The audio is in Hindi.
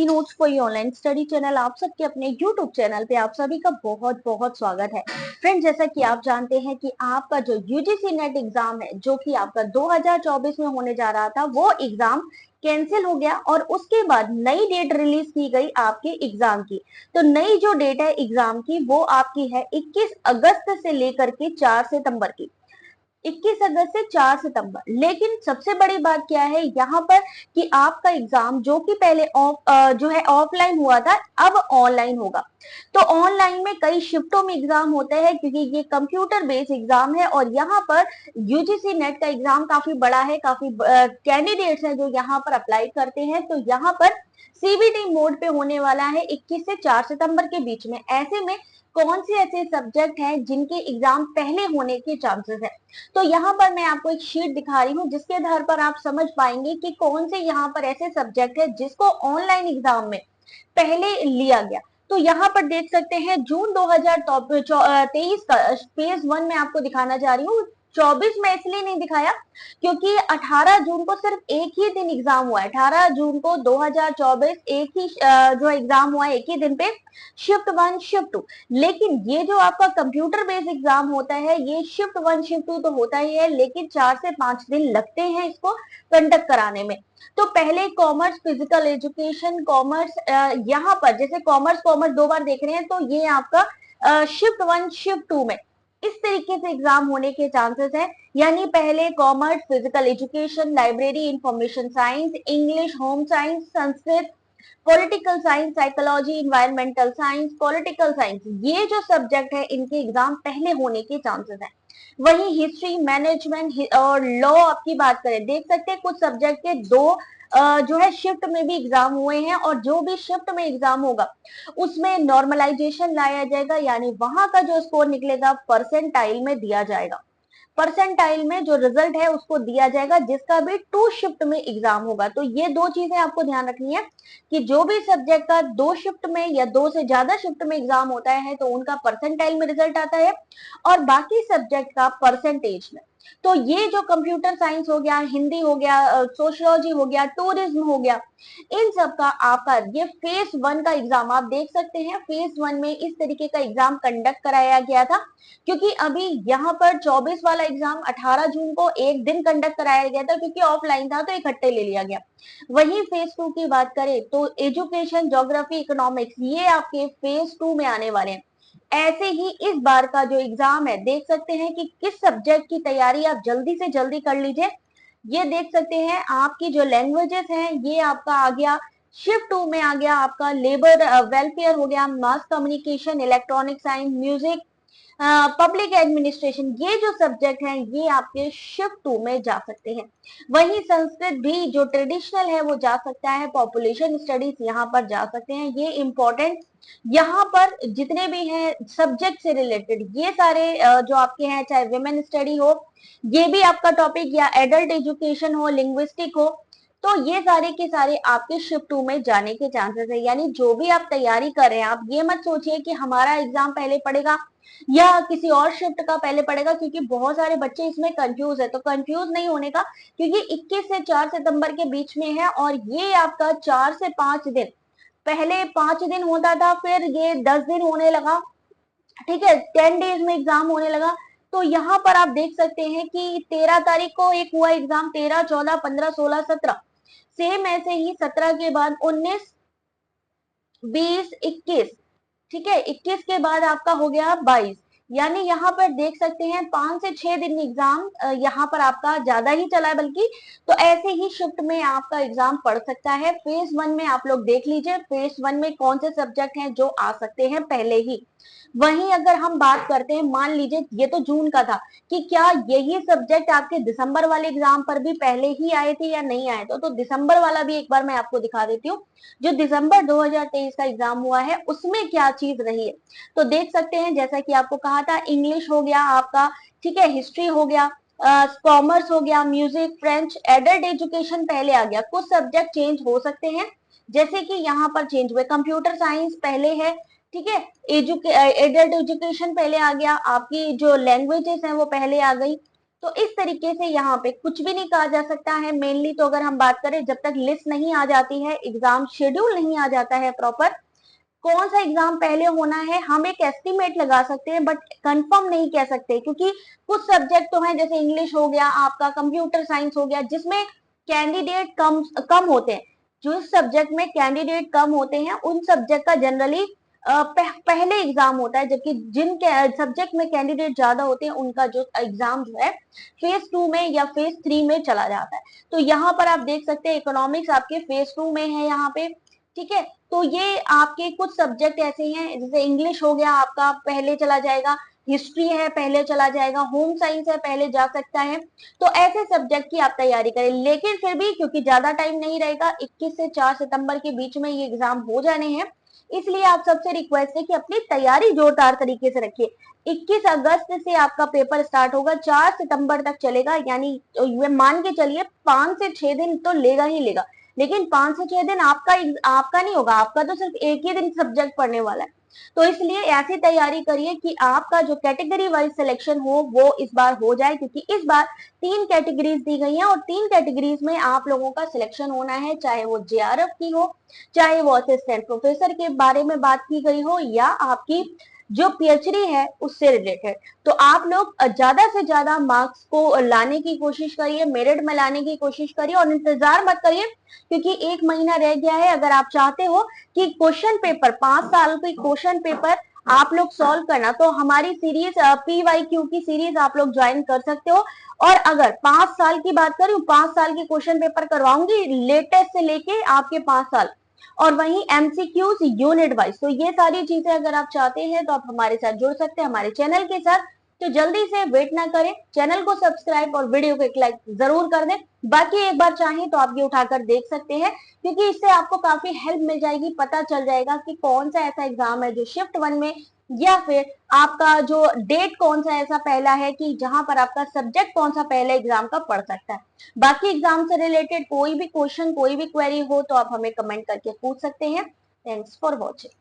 Easy notes for your online study channel आप सबके अपने यूट्यूब चैनल पे आप सभी का बहुत बहुत स्वागत है। फ्रेंड, जैसा कि आप जानते हैं कि आपका जो यूजीसी नेट एग्जाम है जो कि आपका 2024 में होने जा रहा था वो एग्जाम कैंसिल हो गया और उसके बाद नई डेट रिलीज की गई आपके एग्जाम की। तो नई जो डेट है एग्जाम की वो आपकी है 21 अगस्त से लेकर के 4 सितंबर की। 21 अगस्त से 4 सितंबर। लेकिन सबसे बड़ी बात क्या है यहाँ पर कि आपका एग्जाम जो कि पहले जो है ऑफलाइन हुआ था अब ऑनलाइन होगा। तो ऑनलाइन में कई शिफ्टों में एग्जाम होते हैं क्योंकि ये कंप्यूटर बेस्ड एग्जाम है और यहाँ पर यूजीसी नेट का एग्जाम काफी बड़ा है, काफी कैंडिडेट्स हैं जो यहाँ पर अप्लाई करते हैं। तो यहाँ पर सीबीटी मोड पे होने वाला है 21 से 4 सितंबर के बीच में। ऐसे में कौन से ऐसे सब्जेक्ट हैं जिनके एग्जाम पहले होने के चांसेस है। तो यहाँ पर मैं आपको एक शीट दिखा रही हूँ जिसके आधार पर आप समझ पाएंगे कि कौन से यहाँ पर ऐसे सब्जेक्ट है जिसको ऑनलाइन एग्जाम में पहले लिया गया। तो यहाँ पर देख सकते हैं जून 2023 का फेज 1 में आपको दिखाना जा रही हूँ। 24 में इसलिए नहीं दिखाया क्योंकि 18 जून को सिर्फ एक ही दिन एग्जाम हुआ है। 18 जून को 2024 एक ही जो एग्जाम हुआ है एक ही दिन पे, शिफ्ट 1 शिफ्ट 2। लेकिन ये जो आपका कंप्यूटर बेस्ड एग्जाम होता है ये शिफ्ट 1 शिफ्ट 2 तो होता ही है, लेकिन 4 से 5 दिन लगते हैं इसको कंडक्ट कराने में। तो पहले कॉमर्स, फिजिकल एजुकेशन, कॉमर्स, यहाँ पर जैसे कॉमर्स कॉमर्स दो बार देख रहे हैं तो ये आपका शिफ्ट 1 शिफ्ट 2 में इस तरीके से एग्जाम होने के चांसेस है। यानी पहले commerce, physical education, library, information science, English, home science, Sanskrit, political science, psychology, environmental science, political science, ये जो सब्जेक्ट है इनके एग्जाम पहले होने के चांसेस है। वहीं हिस्ट्री, मैनेजमेंट और लॉ आपकी बात करें, देख सकते हैं कुछ सब्जेक्ट के दो जो है शिफ्ट में भी एग्जाम हुए हैं और जो भी शिफ्ट में एग्जाम होगा उसमें नॉर्मलाइजेशन लाया जाएगा, यानी वहां का जो स्कोर निकलेगा परसेंटाइल में दिया जाएगा। परसेंटाइल में जो रिजल्ट है उसको दिया जाएगा जिसका भी 2 शिफ्ट में एग्जाम होगा। तो ये दो चीजें आपको ध्यान रखनी है कि जो भी सब्जेक्ट का 2 शिफ्ट में या 2 से ज्यादा शिफ्ट में एग्जाम होता है तो उनका परसेंटाइल में रिजल्ट आता है और बाकी सब्जेक्ट का परसेंटेज में। तो ये जो कंप्यूटर साइंस हो गया, हिंदी हो गया, सोशियोलॉजी हो गया, टूरिज्म हो गया, इन सब का आपका ये फेज 1 का एग्जाम आप देख सकते हैं। फेज 1 में इस तरीके का एग्जाम कंडक्ट कराया गया था क्योंकि अभी यहाँ पर 24 वाला एग्जाम 18 जून को एक दिन कंडक्ट कराया गया था क्योंकि ऑफलाइन था तो इकट्ठे ले लिया गया। वहीं फेज 2 की बात करें तो एजुकेशन, ज्योग्राफी, इकोनॉमिक्स ये आपके फेज 2 में आने वाले हैं। ऐसे ही इस बार का जो एग्जाम है देख सकते हैं कि किस सब्जेक्ट की तैयारी आप जल्दी से जल्दी कर लीजिए। ये देख सकते हैं आपकी जो लैंग्वेजेस हैं ये आपका आ गया शिफ्ट 2 में, आ गया आपका लेबर वेलफेयर हो गया, mass communication, electronic science, music, public administration, ये जो सब्जेक्ट हैं ये आपके शिफ्ट 2 में जा सकते हैं। वहीं संस्कृत भी जो ट्रेडिशनल है वो जा सकता है, पॉपुलेशन स्टडीज यहाँ पर जा सकते हैं। ये इंपॉर्टेंट यहाँ पर जितने भी हैं सब्जेक्ट से रिलेटेड ये सारे जो आपके हैं, चाहे विमेन स्टडी हो ये भी आपका टॉपिक, या एडल्ट एजुकेशन हो, लिंग्विस्टिक हो, तो ये सारे के सारे आपके शिफ्ट 2 में जाने के चांसेस है। यानी जो भी आप तैयारी कर रहे हैं आप ये मत सोचिए कि हमारा एग्जाम पहले पड़ेगा या किसी और शिफ्ट का पहले पड़ेगा, क्योंकि बहुत सारे बच्चे इसमें कंफ्यूज है। तो कंफ्यूज नहीं होने का, क्योंकि 21 से 4 सितंबर के बीच में है और ये आपका 4 से 5 दिन, पहले 5 दिन होता था फिर ये 10 दिन होने लगा, ठीक है, 10 डेज में एग्जाम होने लगा। तो यहाँ पर आप देख सकते हैं कि 13 तारीख को एक हुआ एग्जाम, 13, 14, 15, 16, 17, सेम ऐसे ही 17 के बाद 19, 20, 21, ठीक है, 21 के बाद आपका हो गया 22। यानी यहाँ पर देख सकते हैं 5 से 6 दिन एग्जाम यहाँ पर आपका ज्यादा ही चला है बल्कि। तो ऐसे ही शिफ्ट में आपका एग्जाम पड़ सकता है। फेज 1 में आप लोग देख लीजिए फेज 1 में कौन से सब्जेक्ट हैं जो आ सकते हैं पहले ही। वहीं अगर हम बात करते हैं, मान लीजिए ये तो जून का था, कि क्या यही सब्जेक्ट आपके दिसंबर वाले एग्जाम पर भी पहले ही आए थे या नहीं आए थे, तो दिसंबर वाला भी एक बार मैं आपको दिखा देती हूँ। जो दिसंबर 2023 का एग्जाम हुआ है उसमें क्या चीज रही है, तो देख सकते हैं जैसा कि आपको कहा था, इंग्लिश हो गया आपका, ठीक है, हिस्ट्री हो गया, कॉमर्स हो गया, म्यूजिक, फ्रेंच, एडल्ट एजुकेशन पहले आ गया। कुछ सब्जेक्ट चेंज हो सकते हैं जैसे कि यहाँ पर चेंज हुए, कंप्यूटर साइंस पहले है, ठीक है, एडल्ट एजुकेशन पहले आ गया, आपकी जो लैंग्वेजेस हैं वो पहले आ गई, तो इस तरीके से यहाँ पे कुछ भी नहीं कहा जा सकता है। मेनली तो अगर हम बात करें, जब तक लिस्ट नहीं आ जाती है, एग्जाम शेड्यूल नहीं आ जाता है प्रॉपर, कौन सा एग्जाम पहले होना है, हम एक एस्टिमेट लगा सकते हैं बट कंफर्म नहीं कह सकते, क्योंकि कुछ सब्जेक्ट तो हैं, जैसे इंग्लिश हो गया, आपका कंप्यूटर साइंस हो गया, जिसमें कैंडिडेट कम कम होते हैं। जो सब्जेक्ट में कैंडिडेट कम होते हैं उन सब्जेक्ट का जनरली पहले एग्जाम होता है, जबकि जिन सब्जेक्ट में कैंडिडेट ज्यादा होते हैं उनका जो एग्जाम जो है फेज 2 में या फेज 3 में चला जाता है। तो यहाँ पर आप देख सकते हैं इकोनॉमिक्स आपके फेज 2 में है यहाँ पे, ठीक है। तो ये आपके कुछ सब्जेक्ट ऐसे हैं, जैसे इंग्लिश हो गया आपका पहले चला जाएगा, हिस्ट्री है पहले चला जाएगा, होम साइंस है पहले जा सकता है। तो ऐसे सब्जेक्ट की आप तैयारी करें, लेकिन फिर भी क्योंकि ज्यादा टाइम नहीं रहेगा, 21 से 4 सितंबर के बीच में ये एग्जाम हो जाने हैं, इसलिए आप सबसे रिक्वेस्ट है कि अपनी तैयारी जोरदार तरीके से रखिए। 21 अगस्त से आपका पेपर स्टार्ट होगा, 4 सितंबर तक चलेगा, यानी मान के चलिए 5 से 6 दिन तो लेगा ही लेगा। लेकिन 5 से 6 दिन आपका नहीं होगा, आपका तो सिर्फ एक ही दिन सब्जेक्ट पढ़ने वाला है। तो इसलिए ऐसी तैयारी करिए कि आपका जो कैटेगरी वाइज सिलेक्शन हो वो इस बार हो जाए, क्योंकि इस बार 3 कैटेगरीज दी गई हैं और 3 कैटेगरीज में आप लोगों का सिलेक्शन होना है, चाहे वो जेआरएफ की हो, चाहे वो असिस्टेंट प्रोफेसर के बारे में बात की गई हो, या आपकी जो पीएचडी है उससे रिलेटेड। तो आप लोग ज्यादा से ज्यादा मार्क्स को लाने की कोशिश करिए, मेरिट में लाने की कोशिश करिए, और इंतजार मत करिए, क्योंकि 1 महीना रह गया है। अगर आप चाहते हो कि क्वेश्चन पेपर 5 साल के क्वेश्चन पेपर आप लोग सॉल्व करना, तो हमारी सीरीज PYQ की सीरीज आप लोग ज्वाइन कर सकते हो। और अगर 5 साल की बात करूं, 5 साल के क्वेश्चन पेपर करवाऊंगी लेटेस्ट से लेके आपके 5 साल, और वहीं एमसीक्यूज यूनिट वाइज। तो ये सारी चीजें अगर आप चाहते हैं तो आप हमारे साथ जुड़ सकते हैं, हमारे चैनल के साथ। तो जल्दी से वेट ना करें, चैनल को सब्सक्राइब और वीडियो को एक लाइक जरूर कर दें। बाकी एक बार चाहें तो आप ये उठाकर देख सकते हैं, क्योंकि इससे आपको काफी हेल्प मिल जाएगी, पता चल जाएगा कि कौन सा ऐसा एग्जाम है जो शिफ्ट 1 में, या फिर आपका जो डेट कौन सा ऐसा पहला है कि जहां पर आपका सब्जेक्ट कौन सा पहले एग्जाम का पढ़ सकता है। बाकी एग्जाम से रिलेटेड कोई भी क्वेश्चन, कोई भी क्वेरी हो तो आप हमें कमेंट करके पूछ सकते हैं। Thanks for watching.